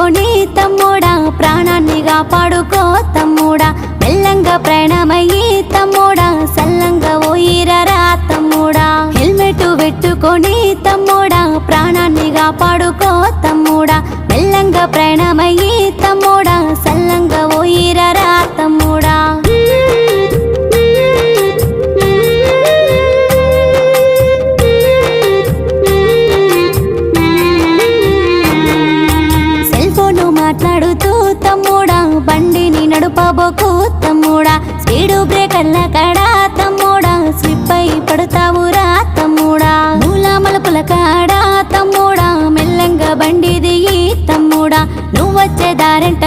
పెట్టుకొని తమ్ముడా ప్రాణాన్ని కాపాడుకో తమ్ముడా మెల్లంగా ప్రయాణమయ్యి తమ్ముడా సల్లంగా పోయిరరా తమ్ముడా హెల్మెట్ పెట్టుకొని తమ్ముడా ప్రాణాన్ని కాపాడుకో తమ్ముడా మెల్లంగా ప్రయాణమయ్యి తమ్ముడా సల్లంగా పోయిరరా తమ్ముడా మాట్లాడుతూ తమ్ముడా బండిని నడుపబోకు తమ్ముడా స్పీడు బ్రేకర్ల కాడ తమ్ముడా స్లిప్ అయి పడతావురా తమ్ముడా మూల మలుపుల కాడ తమ్ముడా మెల్లంగా బండి దిగి తమ్ముడా నువ్వొచ్చే దారంట